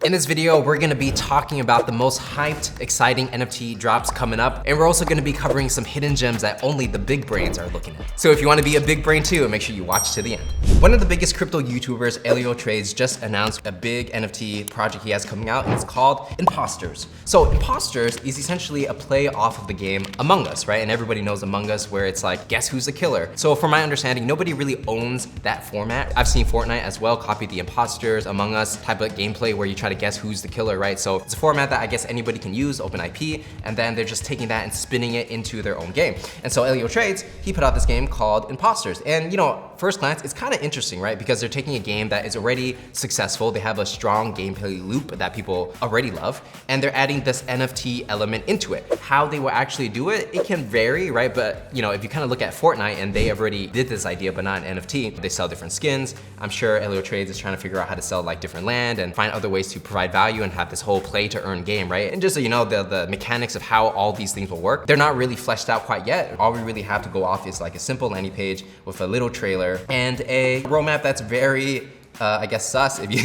In this video, we're gonna be talking about the most hyped, exciting NFT drops coming up, and we're also gonna be covering some hidden gems that only the big brains are looking at. So if you wanna be a big brain too, make sure you watch to the end. One of the biggest crypto YouTubers, EllioTrades, just announced a big NFT project he has coming out, and it's called Imposters. So Imposters is essentially a play off of the game Among Us, right? And everybody knows Among Us, where it's like, guess who's the killer? So from my understanding, nobody really owns that format. I've seen Fortnite as well copy the Imposters, Among Us type of gameplay where you try to guess who's the killer, right? So it's a format that I guess anybody can use, open IP, and then they're just taking that and spinning it into their own game. And so EllioTrades, he put out this game called Imposters. And you know, first glance, it's kind of interesting, right? Because they're taking a game that is already successful. They have a strong gameplay loop that people already love, and they're adding this NFT element into it. How they will actually do it, it can vary, right? But you know, if you kind of look at Fortnite, and they already did this idea, but not an NFT, they sell different skins. I'm sure EllioTrades is trying to figure out how to sell like different land and find other ways to provide value and have this whole play to earn game, right? And just so you know, the mechanics of how all these things will work, they're not really fleshed out quite yet. All we really have to go off is like a simple landing page with a little trailer and a roadmap that's very I guess sus if you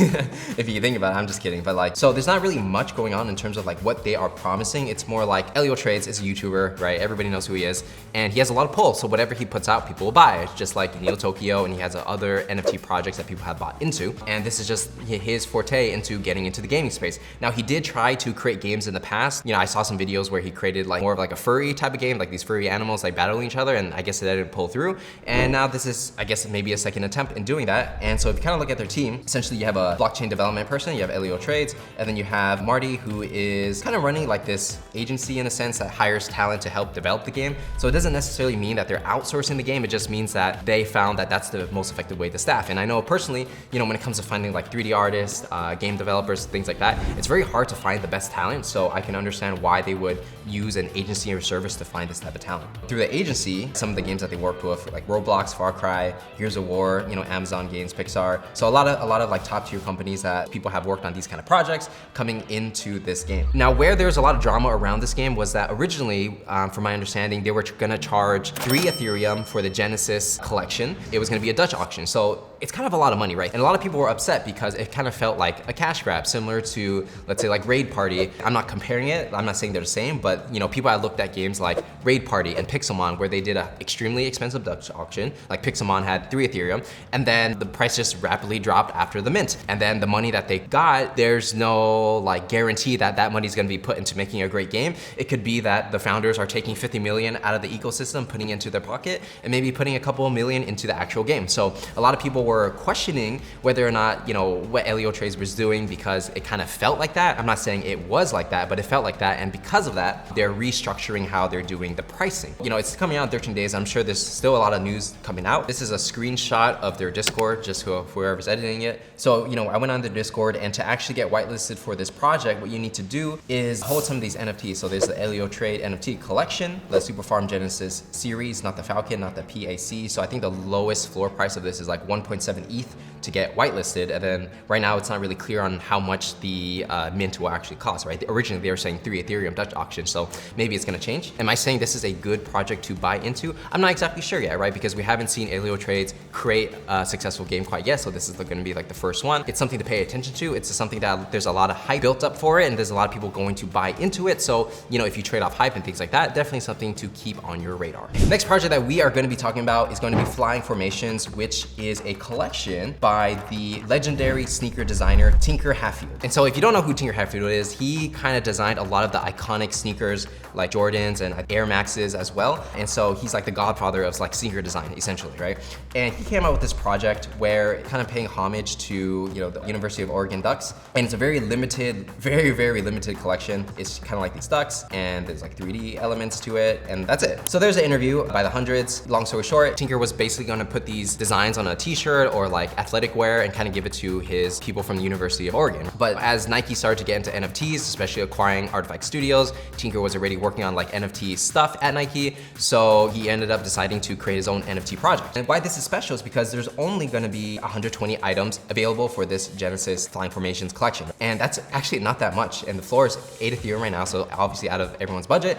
if you think about it. I'm just kidding, but like, so there's not really much going on in terms of like what they are promising. It's more like EllioTrades is a YouTuber, right? Everybody knows who he is, and he has a lot of pull. So whatever he puts out, people will buy. It's just like Neo Tokyo, and he has other NFT projects that people have bought into, and this is just his forte into getting into the gaming space. Now he did try to create games in the past. You know, I saw some videos where he created like more of like a furry type of game, like these furry animals like battling each other, and I guess it didn't pull through. And now this is, I guess, maybe a second attempt in doing that. And so if you kind of look at their team, essentially you have a blockchain development person, you have EllioTrades, and then you have Marty, who is kind of running like this agency in a sense that hires talent to help develop the game. So it doesn't necessarily mean that they're outsourcing the game, it just means that they found that that's the most effective way to staff. And I know personally, you know, when it comes to finding like 3D artists, game developers, things like that, it's very hard to find the best talent, so I can understand why they would use an agency or service to find this type of talent. Through the agency, some of the games that they worked with, like Roblox, Far Cry, Gears of War, you know, Amazon games, Pixar, so a lot of like top tier companies that people have worked on these kind of projects coming into this game. Now, where there's a lot of drama around this game was that originally, from my understanding, they were gonna charge 3 Ethereum for the Genesis collection. It was gonna be a Dutch auction. So it's kind of a lot of money, right? And a lot of people were upset because it kind of felt like a cash grab, similar to, let's say, like Raid Party. I'm not comparing it, I'm not saying they're the same, but you know, people have looked at games like Raid Party and Pixelmon, where they did an extremely expensive Dutch auction. Like Pixelmon had 3 Ethereum, and then the price just rapidly dropped after the mint. And then the money that they got, there's no like guarantee that that money is gonna be put into making a great game. It could be that the founders are taking 50 million out of the ecosystem, putting it into their pocket, and maybe putting a couple of million into the actual game. So a lot of people were questioning whether or not, you know, what EllioTrades was doing, because it kind of felt like that. I'm not saying it was like that, but it felt like that. And because of that, they're restructuring how they're doing the pricing. You know, it's coming out in 13 days. I'm sure there's still a lot of news coming out. This is a screenshot of their Discord, just whoever's editing it. So, you know, I went on the Discord, and to actually get whitelisted for this project, what you need to do is hold some of these NFTs. So there's the Ellio Trades NFT collection, the Super Farm Genesis series, not the Falcon, not the PAC. So I think the lowest floor price of this is like 1.7 ETH to get whitelisted. And then right now it's not really clear on how much the mint will actually cost, right? Originally they were saying 3 Ethereum Dutch auction, so maybe it's gonna change. Am I saying this is a good project to buy into? I'm not exactly sure yet, right? Because we haven't seen EllioTrades create a successful game quite yet, so this is gonna be like the first one. It's something to pay attention to. It's something that there's a lot of hype built up for it, and there's a lot of people going to buy into it. So, you know, if you trade off hype and things like that, definitely something to keep on your radar. Next project that we are gonna be talking about is going to be Flying Formations, which is a collection by the legendary sneaker designer Tinker Hatfield. And so if you don't know who Tinker Hatfield is, he kind of designed a lot of the iconic sneakers like Jordans and Air Maxes as well. And so he's like the godfather of like sneaker design, essentially, right? And he came out with this project where kind of paying homage to, you know, the University of Oregon Ducks. And it's a very limited, very limited collection. It's kind of like these ducks, and there's like 3D elements to it, and that's it. So there's an interview by the hundreds. Long story short, Tinker was basically gonna put these designs on a t-shirt or like athletic wear and kind of give it to his people from the University of Oregon. But as Nike started to get into NFTs, especially acquiring Artifact Studios, Tinker was already working on like NFT stuff at Nike, so he ended up deciding to create his own NFT project. And why this is special is because there's only gonna be 120 items available for this Genesis Flying Formations collection. And that's actually not that much. And the floor is 8 Ethereum right now, so obviously out of everyone's budget.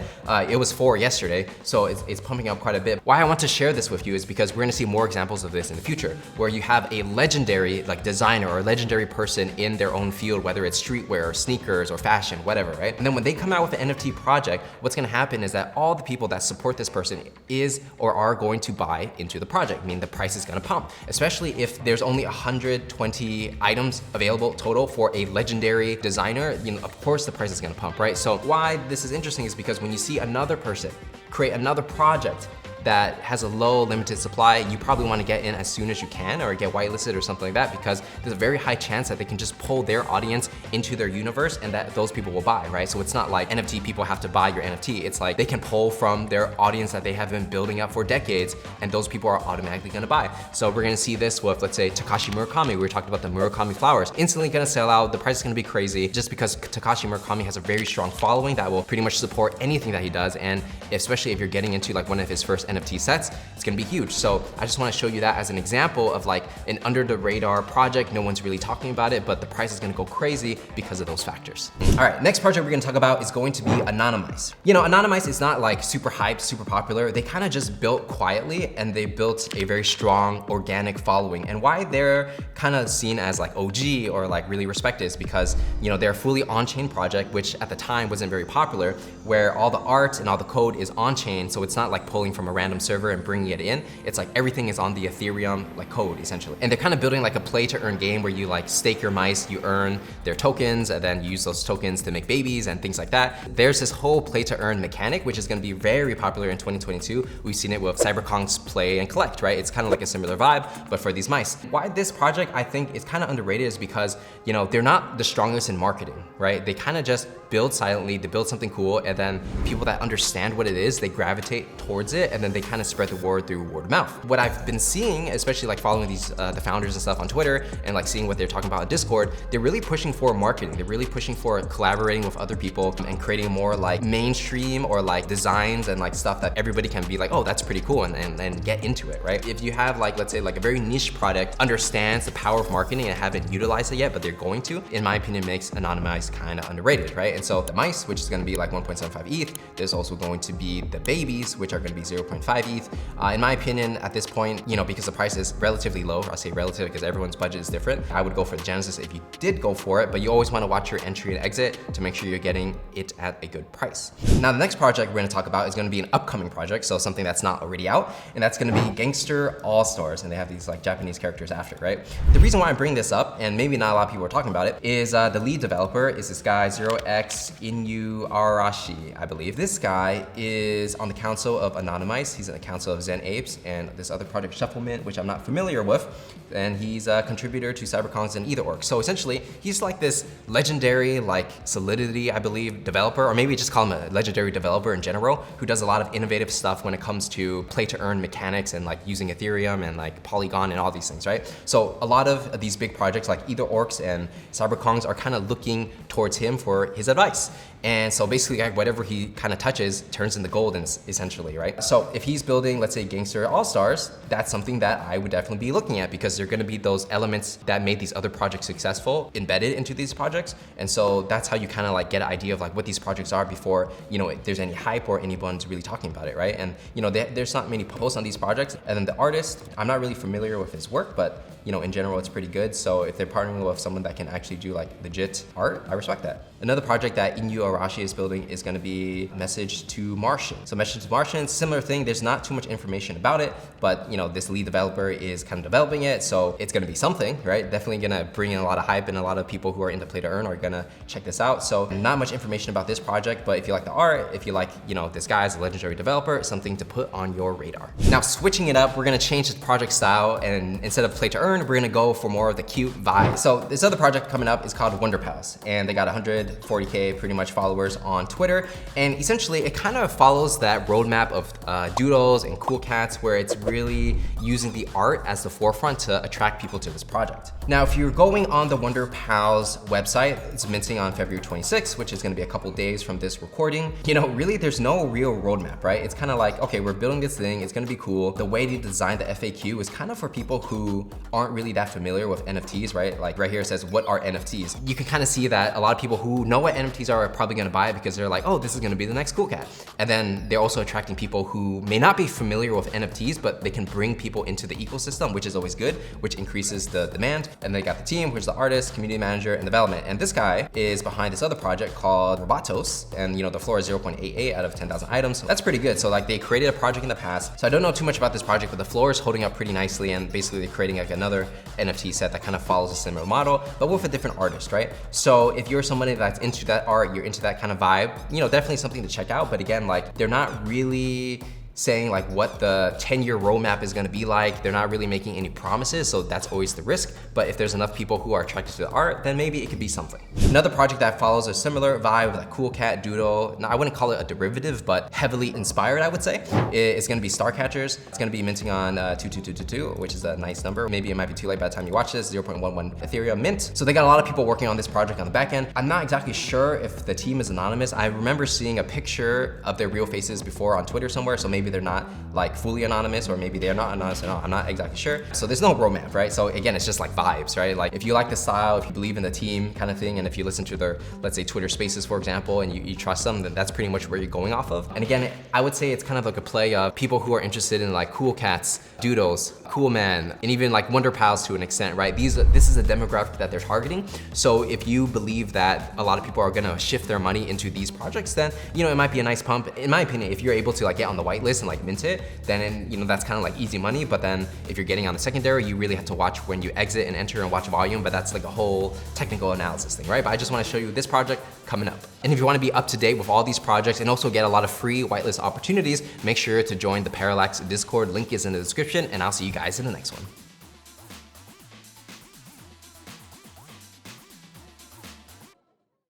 It was 4 yesterday, so it's pumping up quite a bit. Why I want to share this with you is because we're gonna see more examples of this in the future, where you have a legendary legendary like designer or legendary person in their own field, whether it's streetwear or sneakers or fashion, whatever, right? And then when they come out with an NFT project, what's gonna happen is that all the people that support this person is or are going to buy into the project, meaning the price is gonna pump, especially if there's only 120 items available total for a legendary designer, you know, of course the price is gonna pump, right? So why this is interesting is because when you see another person create another project that has a low limited supply, you probably want to get in as soon as you can or get whitelisted or something like that, because there's a very high chance that they can just pull their audience into their universe and that those people will buy, right? So it's not like NFT people have to buy your NFT. It's like they can pull from their audience that they have been building up for decades, and those people are automatically gonna buy. So we're gonna see this with, let's say, Takashi Murakami. We were talking about the Murakami flowers. Instantly gonna sell out, the price is gonna be crazy just because Takashi Murakami has a very strong following that will pretty much support anything that he does, and especially if you're getting into like one of his first NFT sets, it's gonna be huge. So I just wanna show you that as an example of like an under the radar project. No one's really talking about it, but the price is gonna go crazy because of those factors. All right, next project we're gonna talk about is going to be Anonymice. You know, Anonymice is not like super hyped, super popular. They kind of just built quietly, and they built a very strong organic following. And why they're kind of seen as like OG or like really respected is because, you know, they're a fully on-chain project, which at the time wasn't very popular, where all the art and all the code is on-chain. So it's not like pulling from a random server and bringing it in. It's like everything is on the Ethereum like code essentially. And they're kind of building like a play to earn game where you like stake your mice, you earn their tokens, and then you use those tokens to make babies and things like that. There's this whole play to earn mechanic, which is gonna be very popular in 2022. We've seen it with Cyberconk's play and collect, right? It's kind of like a similar vibe, but for these mice. Why this project I think is kind of underrated is because, you know, they're not the strongest in marketing, right? They kind of just build silently, they build something cool, and then people that understand what it is, they gravitate towards it, and then they kind of spread the word through word of mouth. What I've been seeing, especially like following these the founders and stuff on Twitter and like seeing what they're talking about on Discord, they're really pushing for marketing. They're really pushing for collaborating with other people and creating more like mainstream or like designs and like stuff that everybody can be like, oh, that's pretty cool, and get into it, right? If you have like, let's say like a very niche product, understands the power of marketing and haven't utilized it yet, but they're going to, in my opinion, makes Anonymice kind of underrated, right? And so the mice, which is gonna be like 1.75 ETH, there's also going to be the babies, which are gonna be 0.5 ETH. In my opinion, at this point, you know, because the price is relatively low, I say relative because everyone's budget is different, I would go for the Genesis if you did go for it, but you always wanna watch your entry and exit to make sure you're getting it at a good price. Now, the next project we're gonna talk about is gonna be an upcoming project, so something that's not already out, and that's gonna be Gangster Allstars, and they have these like Japanese characters after, right? The reason why I bring this up, and maybe not a lot of people are talking about it, is the lead developer is this guy, 0x Inu Arashi, I believe. This guy is on the council of Anonymice. He's on the council of Zen Apes and this other project Shufflement, which I'm not familiar with. And he's a contributor to Cyberconk's and EtherOrg. So essentially, he's like this legendary, like Solidity, I believe, developer, or maybe just call him a legendary developer in general, who does a lot of innovative stuff when it comes to play to earn mechanics and like using Ethereum and like Polygon and all these things, right? So a lot of these big projects like EtherOrgs and Cyberconk's are kind of looking towards him for his advice. And so basically like whatever he kind of touches turns into gold essentially, right? So if he's building, let's say Gangster Allstars, that's something that I would definitely be looking at because they're gonna be those elements that made these other projects successful embedded into these projects. And so that's how you kind of like get an idea of like what these projects are before, you know, there's any hype or anyone's really talking about it, right? And you know, there's not many posts on these projects. And then the artist, I'm not really familiar with his work, but you know, in general, it's pretty good. So if they're partnering with someone that can actually do like legit art, I respect that. Another project that Inu Arashi is building is gonna be Message to Martian. So Message to Martian, similar thing. There's not too much information about it, but you know, this lead developer is kind of developing it. So it's gonna be something, right? Definitely gonna bring in a lot of hype, and a lot of people who are into play to earn are gonna check this out. So not much information about this project, but if you like the art, if you like, you know, this guy as a legendary developer, it's something to put on your radar. Now, switching it up, we're gonna change the project style, and instead of play to earn, we're gonna go for more of the cute vibe. So this other project coming up is called Wonderpals, and they got 140K pretty much followers on Twitter. And essentially it kind of follows that roadmap of doodles and cool cats, where it's really using the art as the forefront to attract people to this project. Now, if you're going on the Wonderpals website, it's minting on February 26th, which is gonna be a couple days from this recording. You know, really there's no real roadmap, right? It's kind of like, okay, we're building this thing, it's gonna be cool. The way to design the FAQ is kind of for people who aren't really that familiar with NFTs, right? Like right here it says, what are NFTs? You can kind of see that a lot of people who know what NFTs are probably probably gonna buy it because they're like, oh, this is gonna be the next cool cat. And then they're also attracting people who may not be familiar with NFTs, but they can bring people into the ecosystem, which is always good, which increases the demand. And they got the team, which is the artist, community manager, and development. And this guy is behind this other project called Robotos. And the floor is 0.88 out of 10,000 items. So that's pretty good. So like they created a project in the past. So I don't know too much about this project, but the floor is holding up pretty nicely. And basically they're creating like another NFT set that kind of follows a similar model, but with a different artist, right? So if you're somebody that's into that art, you're into that kind of vibe, definitely something to check out. But again, like they're not really saying like what the 10-year roadmap is gonna be like. They're not really making any promises, so that's always the risk. But if there's enough people who are attracted to the art, then maybe it could be something. Another project that follows a similar vibe, like cool cat doodle. Now, I wouldn't call it a derivative, but heavily inspired, I would say. It's gonna be Starcatchers. It's gonna be minting on 22222, which is a nice number. Maybe it might be too late by the time you watch this, 0.11 Ethereum mint. So they got a lot of people working on this project on the back end. I'm not exactly sure if the team is anonymous. I remember seeing a picture of their real faces before on Twitter somewhere, so maybe they're not like fully anonymous, or maybe they're not anonymous at all. I'm not exactly sure. So there's no roadmap, right? So again, it's just like vibes, right? Like if you like the style, if you believe in the team kind of thing, and if you listen to their, let's say Twitter spaces, for example, and you trust them, then that's pretty much where you're going off of. And again, I would say it's kind of like a play of people who are interested in like cool cats, doodles, cool man, and even like Wonderpals to an extent, right? This is a demographic that they're targeting. So if you believe that a lot of people are gonna shift their money into these projects, then it might be a nice pump. In my opinion, if you're able to like get on the whitelist and like mint it, then that's kind of like easy money. But then if you're getting on the secondary, you really have to watch when you exit and enter and watch volume, but that's like a whole technical analysis thing, right? But I just want to show you this project coming up. And if you want to be up to date with all these projects and also get a lot of free whitelist opportunities, make sure to join the Parallax Discord. Link is in the description, and I'll see you guys in the next one.